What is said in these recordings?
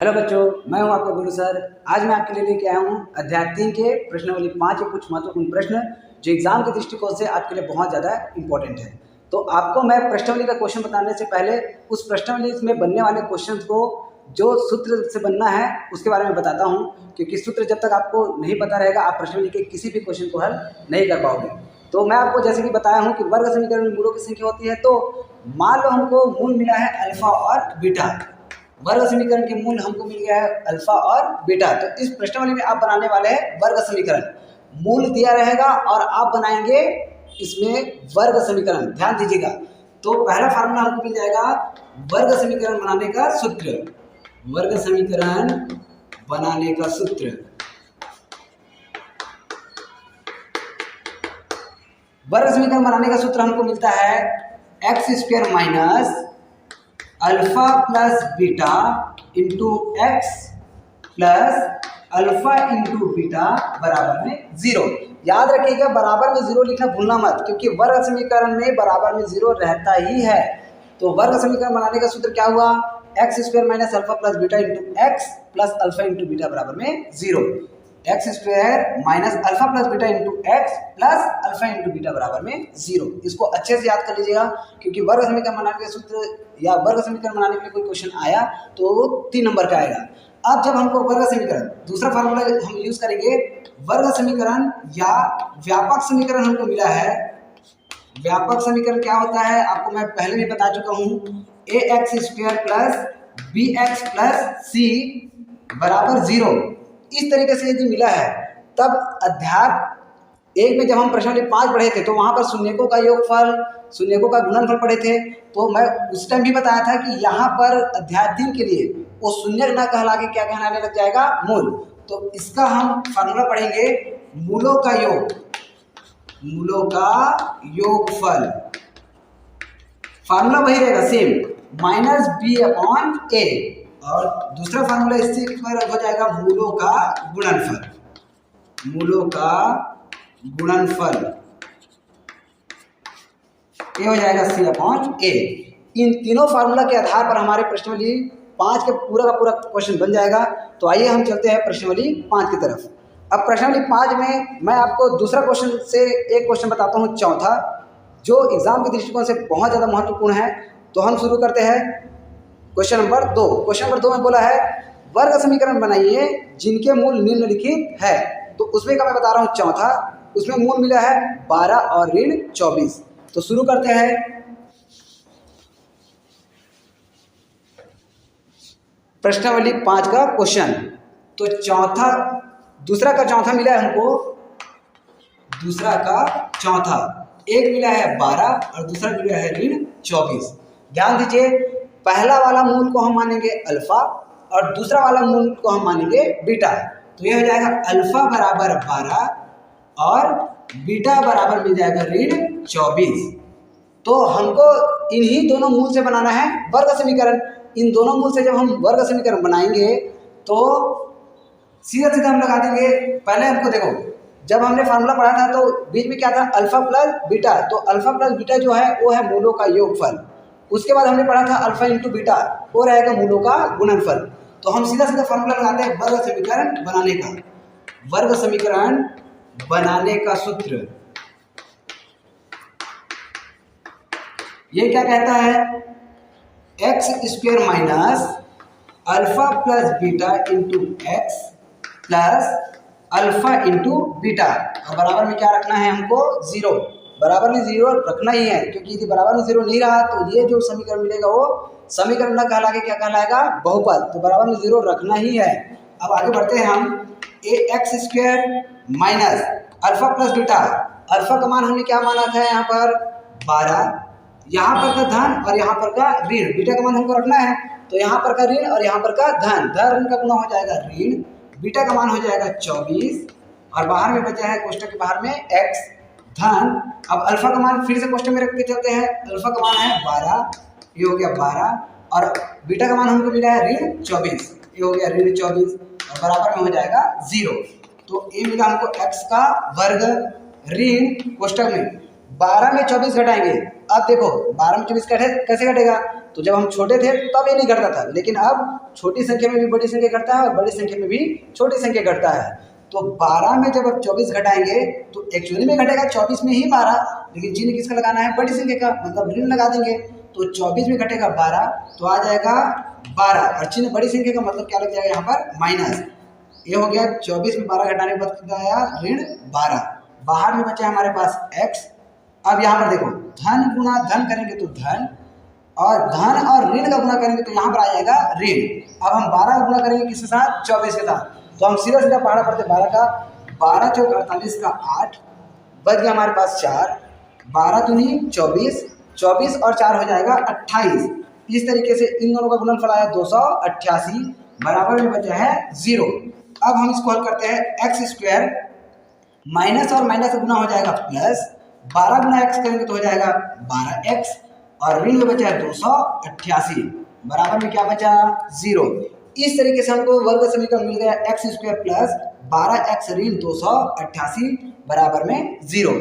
Hello बच्चों, मैं हूं आपका गुरु सर। आज मैं आपके लिए लेके आया हूं अध्याय 3 के प्रश्नावली 5 के कुछ महत्वपूर्ण प्रश्न जो एग्जाम के दृष्टिकोण से आपके लिए बहुत ज़्यादा इंपॉर्टेंट है। तो आपको मैं प्रश्नावली का क्वेश्चन बताने से पहले उस प्रश्नावली में बनने वाले क्वेश्चन को जो सूत्र से बनना है उसके बारे में बताता हूँ, क्योंकि सूत्र जब तक आपको नहीं पता रहेगा आप प्रश्नावली के किसी भी क्वेश्चन को हल नहीं कर पाओगे। तो मैं आपको जैसे कि बताया हूँ कि वर्ग समीकरण में मूलों की संख्या होती है। तो मान लो हमको मूल मिला है अल्फा और बीटा। वर्ग समीकरण के मूल हमको मिल गया है अल्फा और बीटा। तो इस प्रश्नावली में आप बनाने वाले हैं वर्ग समीकरण। मूल दिया रहेगा और आप बनाएंगे इसमें वर्ग समीकरण। ध्यान दीजिएगा। तो पहला फार्मूला हमको मिल जाएगा वर्ग समीकरण बनाने का सूत्र। वर्ग समीकरण बनाने का सूत्र। वर्ग समीकरण बनाने का सूत्र हमको मिलता है x square minus alpha plus beta into x plus alpha into beta बराबर में 0। याद रखिएगा, बराबर में 0 लिखना भूलना मत, क्योंकि वर्ग समीकरण में बराबर में 0 रहता ही है। तो वर्ग समीकरण बनाने का सूत्र क्या हुआ? X square minus alpha plus beta into x plus alpha into beta बराबर में 0। X square minus alpha plus beta into x plus alpha into beta बराबर में 0। इसको अच्छे से याद कर लीजिएगा, क्योंकि वर्ग समीकरण बनाने का सूत्र या वर्ग समीकरण बनाने के लिए कोई क्वेश्चन आया तो 3 नंबर का आएगा। अब जब हमको वर्ग समीकरण दूसरा फार्मूला हम यूज करेंगे, वर्ग समीकरण या व्यापक समीकरण हमको मिला है। व्यापक समीकरण क्या होता है आपको मैं पहले भी बता चुका हूँ। A x square plus b x plus c बराबर 0। इस तरीके से यदि मिला है तब अध्याय 1 में जब हम प्रश्नावली 5 पढ़े थे तो वहां पर शून्यकों का योगफल, शून्यकों का गुणनफल पढ़े थे। तो मैं उस टाइम भी बताया था कि यहाँ पर अध्याय 3 के लिए वो शून्य ना कहला के क्या कहलाने लग जाएगा? मूल। तो इसका हम फार्मूला पढ़ेंगे मूलों का योग। मूलों का योगफल फार्मूला वही रहेगा सेम, माइनस बी अपॉन ए। और दूसरा फार्मूला इससे हो जाएगा मूलों का गुणनफल। मूलों का गुणनफल ये हो जाएगा सी अपॉन ए। इन तीनों फार्मूला के आधार पर हमारे प्रश्नावली 5 के पूरा का पूरा क्वेश्चन बन जाएगा। तो आइए हम चलते हैं प्रश्नावली 5 की तरफ। अब प्रश्नावली 5 में मैं आपको दूसरा क्वेश्चन से एक क्वेश्चन बताता हूँ, चौथा, जो एग्जाम के दृष्टिकोण से बहुत ज़्यादा महत्वपूर्ण है। तो हम शुरू करते हैं क्वेश्चन नंबर 2। क्वेश्चन नंबर 2 में बोला है वर्ग समीकरण बनाइए जिनके मूल निम्नलिखित है। तो उसमें का मैं बता रहा हूँ चौथा, उसमें मूल मिला है 12 और ऋण 24। तो शुरू करते हैं प्रश्नावली 5 का क्वेश्चन। तो चौथा, दूसरा का चौथा मिला है हमको, दूसरा का चौथा। एक मिला है 12 और दूसरा मिला है ऋण 24। ध्यान दीजिए, पहला वाला मूल को हम मानेंगे अल्फा और दूसरा वाला मूल को हम मानेंगे बीटा। तो यह हो जाएगा अल्फा बराबर 12 और बीटा बराबर मिल जाएगा ऋण 24। तो हमको इन्हीं दोनों मूल से बनाना है वर्ग समीकरण। इन दोनों मूल से जब हम वर्ग समीकरण बनाएंगे तो सीधा सीधा हम लगा देंगे। पहले हमको देखो, जब हमने फार्मूला पढ़ा था तो बीच में क्या था? Alpha plus beta. तो अल्फा प्लस बीटा जो है वो है मूलों का योगफल। उसके बाद हमने पढ़ा था अल्फा इंटू बीटा, वो रहेगा मूलों का गुणनफल। तो हम सीधा सीधा फार्मूला लगाते हैं वर्ग समीकरण बनाने का। वर्ग समीकरण बनाने का सूत्र ये क्या कहता है? X square minus alpha plus beta into x plus alpha into beta. और बराबर में क्या रखना है हमको? 0। बराबर में 0 रखना ही है, क्योंकि यदि बराबर में 0 नहीं रहा तो ये जो समीकरण मिलेगा वो समीकरण न कहला के क्या कहलाएगा? बहुपद। तो बराबर में 0 रखना ही है। अब आगे बढ़ते हैं हम। A x square minus alpha plus beta. Alpha का मान हमने क्या माना था? यहाँ पर 12, यहाँ पर का धन और यहाँ पर का ऋण। बीटा का मान हमको रखना है, तो यहाँ पर का ऋण और यहाँ पर का धन। धन का गुना हो जाएगा ऋण, बीटा का मान हो जाएगा 24 और बाहर में बचा है कोष्टक के बाहर में x धन। अब अल्फा का मान फिर से कोष्टक में रख के चलते हैं। अल्फा का मान है 12, ये हो गया 12 और बीटा का मान हमको मिला है ऋण 24, ये हो गया ऋण 24 और बराबर में हो जाएगा 0। तो ये मिला हमको x का वर्ग ऋण कोष्टक में 12 में 24 घटाएंगे अब देखो 12 में 24 कैसे घटेगा, तो जब हम छोटे थे तब ये नहीं घटता था, लेकिन अब छोटी संख्या में भी बड़ी संख्या घटता है और बड़ी संख्या में भी छोटी संख्या घटता है। तो 12 में जब आप 24 घटाएंगे तो एक्चुअली में घटेगा 24 में ही 12, लेकिन चिन्ह किसका लगाना है, बड़ी संख्या का, मतलब ऋण लगा देंगे। तो 24 में घटेगा 12 तो आ जाएगा 12, और चिन्ह बड़ी संख्या का मतलब क्या लग जाएगा यहाँ पर, माइनस। ये हो गया 24 में 12 घटाने के बाद कितना आया, ऋण 12। बाहर में बचा हमारे पास x। अब यहाँ पर देखो धन गुना धन करेंगे तो धन, और धन और ऋण का गुना करेंगे तो यहाँ पर आ जाएगा ऋण। अब हम 12 का गुना करेंगे किसके साथ, 24 के साथ, तो हम सीधा सीधा पहाड़ा पड़ते 12 का, 12 चौक 48 का 8, बच गया हमारे पास 4, 12 दूनी 24, 24 और 4 हो जाएगा 28। इस तरीके से इन दोनों का गुणनफल आया 288, बराबर में बचा है 0। अब हम इसको हल करते हैं, एक्स स्क्वायर माइनस और माइनस गुना हो जाएगा प्लस, 12 गुना एक्स करेंगे तो हो जाएगा 12x, और ऋण में बचा है 288, बराबर में क्या बचा, 0। इस तरीके से हमको वर्ग समीकरण मिल गया एक्स स्क्वायर प्लस 12x ऋण 288 बराबर में 0।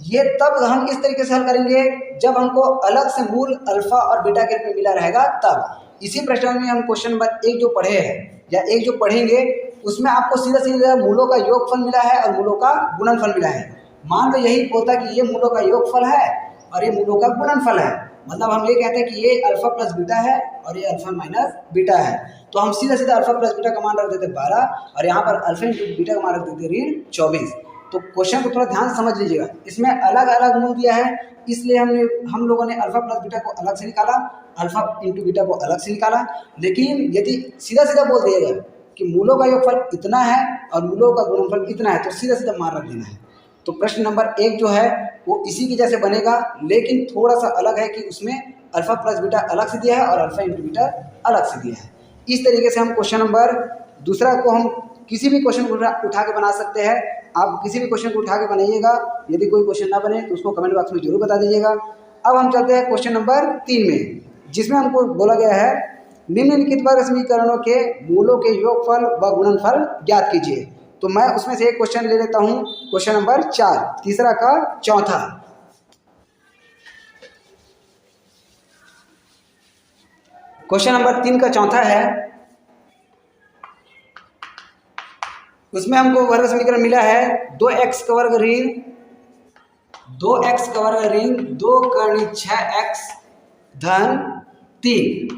ये तब हम इस तरीके से हल करेंगे जब हमको अलग से मूल अल्फा और बीटा के रूप में मिला रहेगा तब। इसी प्रश्न में हम क्वेश्चन नंबर 1 जो पढ़े हैं या 1 जो पढ़ेंगे उसमें आपको सीधा सीधा मूलों का योगफल मिला है और मूलों का गुणनफल मिला है। मान लो यही बोलता कि ये मूलों का योगफल है और ये मूलों का गुणनफल है, मतलब हम ये कहते हैं कि ये अल्फा प्लस बीटा है और ये अल्फा माइनस बीटा है, तो हम सीधा सीधा अल्फा प्लस बीटा का मान रख देते 12 और यहाँ पर अल्फा इंटू बीटा का मान रख देते ऋण 24। तो क्वेश्चन को थोड़ा ध्यान से समझ लीजिएगा, इसमें अलग अलग मूल दिया है, इसलिए हम लोगों ने अल्फा प्लस बीटा को अलग से निकाला, अल्फा इंटू बीटा को अलग से निकाला। लेकिन यदि सीधा सीधा बोल दिया जाए कि मूलों का योगफल इतना है और मूलों का गुणनफल इतना है तो सीधा सीधा मान रख देना है। तो प्रश्न नंबर 1 जो है वो इसी के जैसे बनेगा, लेकिन थोड़ा सा अलग है कि उसमें अल्फा प्लस बीटा अलग से दिया है और अल्फा इंटू बीटा अलग से दिया है। इस तरीके से हम क्वेश्चन नंबर दूसरा को हम किसी भी क्वेश्चन को उठा के बना सकते हैं। आप किसी भी क्वेश्चन को उठा के बनाइएगा, यदि कोई क्वेश्चन ना बने तो उसको कमेंट बॉक्स में जरूर बता दीजिएगा। अब हम चलते हैं क्वेश्चन नंबर 3 में, जिसमें हमको बोला गया है निम्नलिखित वर्ग समीकरणों के मूलों के योगफल व गुणनफल ज्ञात कीजिए। तो मैं उसमें से एक क्वेश्चन ले लेता हूं, क्वेश्चन नंबर 4, तीसरा का चौथा। क्वेश्चन नंबर 3 का चौथा है, उसमें हमको वर्ग समीकरण मिला है 2x का वर्ग ऋण 2x का वर्ग ऋण 2 कर्णी 6x धन 3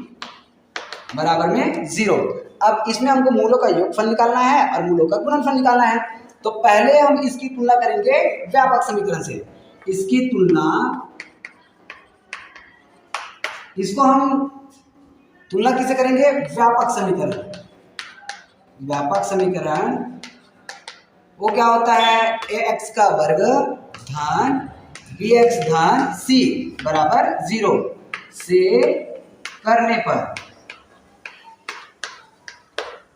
बराबर में 0। अब इसमें हमको मूलों का योगफल निकालना है और मूलों का गुणनफल निकालना है। तो पहले हम इसकी तुलना करेंगे व्यापक समीकरण से। इसकी तुलना, इसको हम तुलना किससे करेंगे, व्यापक समीकरण। व्यापक समीकरण वो क्या होता है, ax का वर्ग धन bx धन c बराबर 0 से करने पर।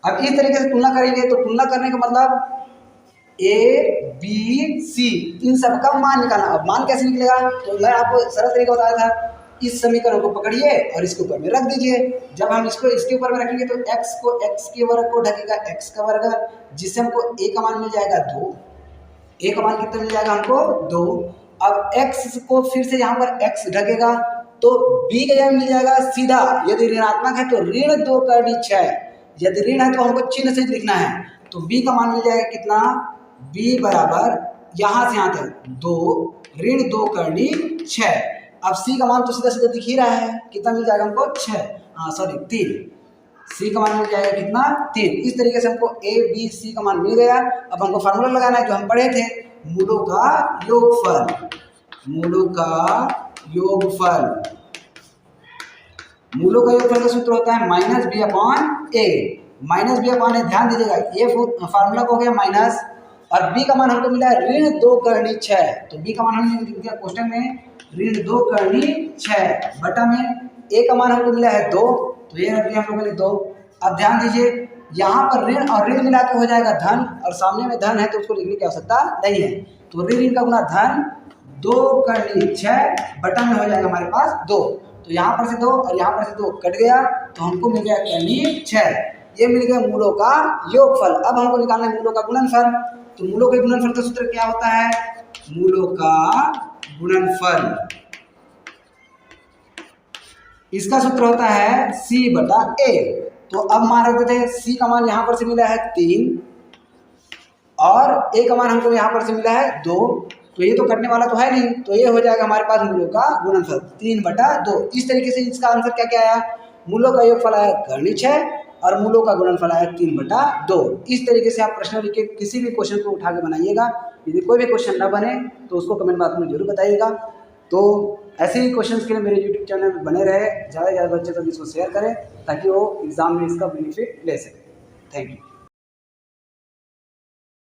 अब इस तरीके से तुलना करेंगे तो तुलना करने का मतलब a b c इन सब का मान निकालना। अब मान कैसे निकलेगा, तो मैं आपको सरल तरीका बताया था, इस समीकरण को पकड़िए और इसके ऊपर में रख दीजिए। जब हम इसको इसके ऊपर में रखेंगे तो x को x के वर्ग को ढकेगा x का वर्ग, जिससे हमको a का मान मिल जाएगा 2। a का मान कितना मिल जाएगा हमको 2। अब x को फिर से यहाँ पर x ढकेगा तो b का जगह मिल जाएगा सीधा, यदि ऋणात्मक है तो ऋण 2 कर्णी 6, यदि ऋण है तो हमको चिन्ह से लिखना है। तो b का मान मिल जाएगा कितना, b बराबर यहाँ से यहाँ तक 2 ऋण 2 कर्णी 6। अब c का मान तो सीधा सीधा दिख ही रहा है, कितना मिल जाएगा हमको 3। c का मान मिल जाएगा कितना 3। इस तरीके से हमको a b c का मान मिल गया। अब हमको फार्मूला लगाना है जो हम पढ़े थे, मूलों का योगफल। मूलों का योगफल, मूलों का योगफल का सूत्र होता है माइनस बी अपॉन ए। माइनस बी अपॉन ए, ध्यान दीजिएगा ये फार्मूला को हो गया माइनस, और b का मान हमको मिला है ऋण 2 कर्णी 6। तो b का मान हमने लिख दिया क्वेश्चन में ऋण 2 कर्णी 6 बटा में a का मान हमको मिला है 2, तो ये रख दिया हम लोगों ने 2। अब ध्यान दीजिए यहाँ पर ऋण और ऋण मिला के हो जाएगा धन, और सामने में धन है तो उसको लिखने की आवश्यकता नहीं है। तो ऋण का गुना धन 2 कर्णी 6 बटा में हो जाएगा हमारे पास 2। तो यहाँ पर से 2 और यहाँ पर से 2 कट गया तो हमको मिल गया कर्णी 6। ये मिल गया मूलों का योगफल। अब हमको निकालना है मूलों का गुणनफल। तो मूलों के गुणनफल का सूत्र क्या होता है, मूलों का गुणनफल। इसका सूत्र होता है सी बटा ए। तो अब मान रखते थे सी का मान यहाँ पर से मिला है 3 और ए का मान हमको यहाँ पर से मिला है 2, तो ये तो कटने वाला तो है नहीं, तो ये हो जाएगा हमारे पास मूलों का गुणनफल 3/2। इस तरीके से इसका आंसर क्या क्या आया, मूलों का योगफल आया घर्णी 6 और मूलों का गुणनफल आया 3/2। इस तरीके से आप प्रश्न लिख के किसी भी क्वेश्चन को उठा के बनाइएगा। यदि कोई भी क्वेश्चन ना बने तो उसको कमेंट बॉक्स में जरूर बताइएगा। तो ऐसे ही क्वेश्चंस के लिए मेरे यूट्यूब चैनल में बने रहे, ज़्यादा से ज़्यादा बच्चे तक इसको शेयर करें ताकि वो एग्ज़ाम में इसका बेनिफिट ले सकें। Thank you.